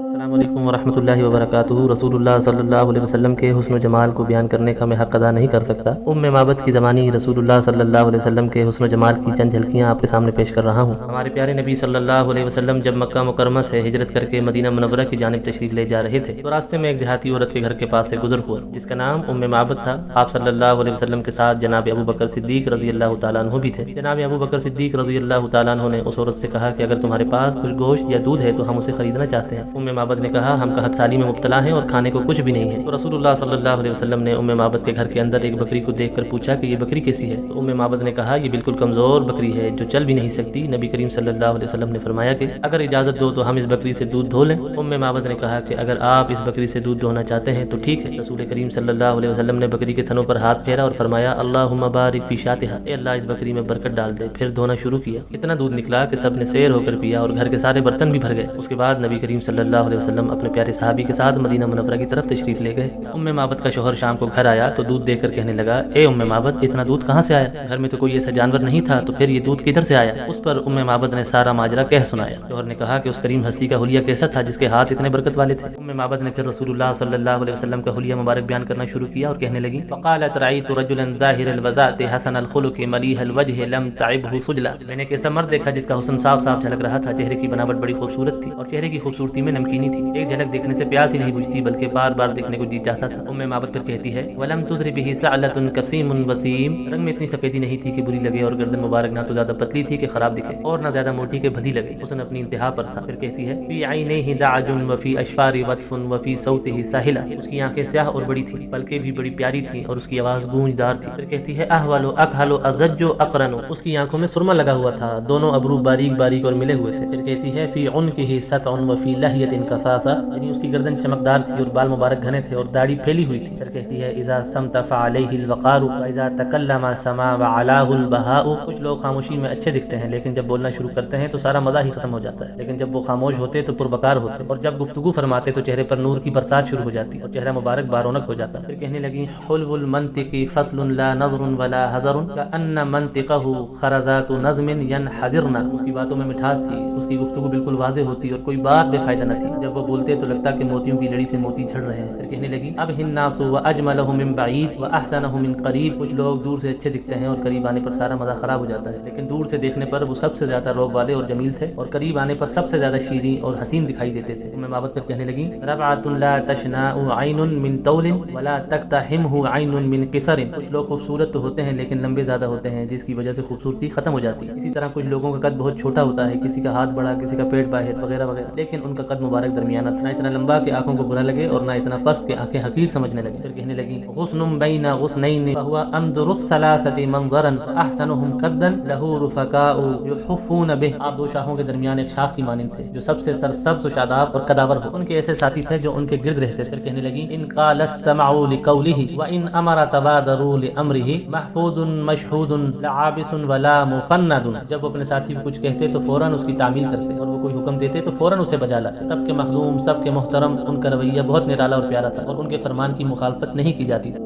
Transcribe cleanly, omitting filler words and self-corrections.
السلام علیکم ورحمۃ اللہ وبرکاتہ۔ رسول اللہ صلی اللہ علیہ وسلم کے حسن و جمال کو بیان کرنے کا میں حق ادا نہیں کر سکتا۔ معبد کی زبانی رسول اللہ صلی اللہ علیہ وسلم کے حسن و جمال کی چند جھلکیاں آپ کے سامنے پیش کر رہا ہوں۔ ہمارے پیارے نبی صلی اللہ علیہ وسلم جب مکہ مکرمہ سے ہجرت کر کے مدینہ منورہ کی جانب تشریف لے جا رہے تھے تو راستے میں ایک دیہاتی عورت کے گھر کے پاس سے گزر ہوا جس کا نام معبد تھا۔ آپ صلی اللہ علیہ وسلم کے ساتھ جناب ابو بکر صدیق رضی اللہ تعالیٰ عنہ بھی تھے۔ جناب ابو بکر صدیق رضی اللہ تعالیٰ عنہ نے اس عورت سے کہا کہ اگر تمہارے پاس کچھ گوشت یا دودھ ہے تو ہم اسے خریدنا چاہتے ہیں۔ معبد نے کہا ہم قحط سالی میں مبتلا ہیں اور کھانے کو کچھ بھی نہیں ہے۔ تو رسول اللہ صلی اللہ علیہ وسلم نے معبد کے گھر کے اندر ایک بکری کو دیکھ کر پوچھا کہ یہ بکری کیسی ہے؟ تو معبد نے کہا یہ بالکل کمزور بکری ہے جو چل بھی نہیں سکتی۔ نبی کریم صلی اللہ علیہ وسلم نے فرمایا کہ اگر اجازت دو تو ہم اس بکری سے دودھ دھو لیں۔ معبد نے کہا کہ اگر آپ اس بکری سے دودھ دھونا چاہتے ہیں تو ٹھیک ہے۔ رسول کریم صلی اللہ علیہ وسلم نے بکری کے تھنوں پر ہاتھ پھیرا اور فرمایا اللہم بارک فی شاتھا، اے اللہ اس بکری میں برکت ڈال دے۔ پھر دھونا شروع کیا۔ اتنا دودھ نکلا کہ سب نے سیر ہو کر پیا اور گھر کے سارے برتن بھی بھر گئے۔ اس کے بعد نبی کریم صلی اللہ علیہ وسلم اپنے پیارے صحابی کے ساتھ مدینہ منورہ کی طرف تشریف لے گئے۔ معبد کا شوہر شام کو گھر آیا تو دودھ دیکھ کر کہنے لگا اے معبد اتنا دودھ کہاں سے آیا؟ گھر میں تو کوئی ایسا جانور نہیں تھا تو پھر یہ دودھ کدھر سے آیا؟ اس پر معبد نے سارا ماجرا کہہ سنایا۔ شوہر نے کہا کہ اس کریم ہستی کا حلیہ کیسا تھا جس کے ہاتھ اتنے برکت والے تھے؟ معبد نے پھر رسول اللہ صلی اللہ علیہ وسلم کا حلیہ مبارک بیان کرنا شروع کیا اور کہنے لگی فقالت رأيت رجلا ظاهر الوضاء حسن الخلق مليح الوجه لم تعبه سجلا، میں نے ایک ایسا مرد دیکھا جس کا حسن صاف صاف جھلک رہا تھا، چہرے کی بناوٹ بڑی خوبصورت تھی اور چہرے کی خوبصورتی میں نمکینی تھی، ایک جھلک دیکھنے سے پیاس ہی نہیں بجھتی بلکہ بار بار دیکھنے کو جی چاہتا تھا۔ معبد پھر کہتی ہے ولم تزر به ثعلة كثيم وسيم، رنگ میں اتنی سفیدی نہیں تھی کہ بری لگے اور گردن مبارک نہ تو زیادہ پتلی تھی کہ خراب دکھے اور نہ زیادہ موٹی کہ بھلی لگے، حسن اپنی انتہا پر تھا۔ پھر کہتی ہے فی عینیہ دعج وفی اشفار وطف وفی صوتہ ساحلہ، اس کی آنکھیں سیاہ اور بڑی تھی، پلکیں بھی بڑی پیاری تھیں اور اس کی آواز گونجدار تھی۔ پھر کہتی ہے احول اکحل ازج اقرن، اس کی آنکھوں میں سرما لگا ہوا تھا، دونوں ابرو باریک باریک اور ملے ہوئے تھے۔ پھر کہتی ہے فی عنقہ سطع وفی لحیۃ کثاثہ، یعنی اس کی گردن چمکدار تھی اور بال مبارک گھنے تھے اور داڑھی پھیلی ہوئی تھی۔ پھر کہتی ہے اذا صمت فعلیہ الوقار واذا تکلم سما وعلاه البہاء، کچھ لوگ خاموشی میں اچھے دکھتے ہیں لیکن جب بولنا شروع کرتے ہیں تو سارا مزہ ہی ختم ہو جاتا ہے، لیکن جب وہ خاموش ہوتے تو پروقار ہوتے اور جب گفتگو فرماتے تو چہرے پر نور کی برسات شروع ہو جاتی اور چہرہ مبارک بارونق ہو جاتا۔ پھر کہنے لگی حلو المنطق فصل لا نظر ولا حذر کأن منطقہ خرزات نظم ینحدرن، اس کی باتوں میں مٹھاس تھی، اس کی گفتگو بالکل واضح ہوتی اور کوئی بات بے فائدہ نہ تھی، جب وہ بولتے تو لگتا کہ موتیوں کی لڑی سے موتی جھڑ رہے ہیں۔ پھر کہنے لگی اب الناس واجملہ من بعید واحسنہ من قریب، کچھ لوگ دور سے اچھے دکھتے ہیں اور قریب آنے پر سارا مزہ خراب ہو جاتا ہے، لیکن دور سے دیکھنے پر وہ سب سے زیادہ روب والے اور جمیل تھے اور قریب آنے پر سب سے زیادہ شیریں اور حسین دکھائی دیتے تھے۔ معبد پر کہنے لگی ربعۃ لا تشناء عین من طول ولا تقتحمہ عین من قصر، کچھ لوگ خوبصورت تو ہوتے ہیں لیکن لمبے زیادہ ہوتے ہیں جس کی وجہ سے خوبصورتی ختم ہو جاتی ہے، اسی طرح کچھ لوگوں کا قد بہت چھوٹا ہوتا ہے، کسی کا ہاتھ بڑا، کسی کا پیٹ باہر وغیرہ وغیرہ، لیکن ان کا قد مبارک درمیانہ تھا، نہ اتنا لمبا کہ آنکھوں کو برا لگے اور نہ اتنا پست کہ آنکھیں حقیر سمجھنے لگے۔ پھر کہنے لگی غصن بین غصنین فهو انظر الثلاثه منظرا احسنهم قدا له رفقاء يحفون به، آپ دو شاخوں کے درمیان ایک شاخ کی مانند تھے جو سب سے سرسبز و شاداب اور قداور ہو، ان کے ایسے ساتھی تھے جو ان کے گرد رہتے۔ پھر کہنے لگی ان قال استمعوا لقوله وان امر تبادروا لامره محفوظ مشهود لعابس ولا مفند، جب وہ اپنے ساتھی کو کچھ کہتے تو فوراً اس کی تعمیل کرتے اور وہ کوئی حکم دیتے تو فوراً اسے بجا لاتے، سب کے مخدوم سب کے محترم، ان کا رویہ بہت نرالا اور پیارا تھا اور ان کے فرمان کی مخالفت نہیں کی جاتی تھی۔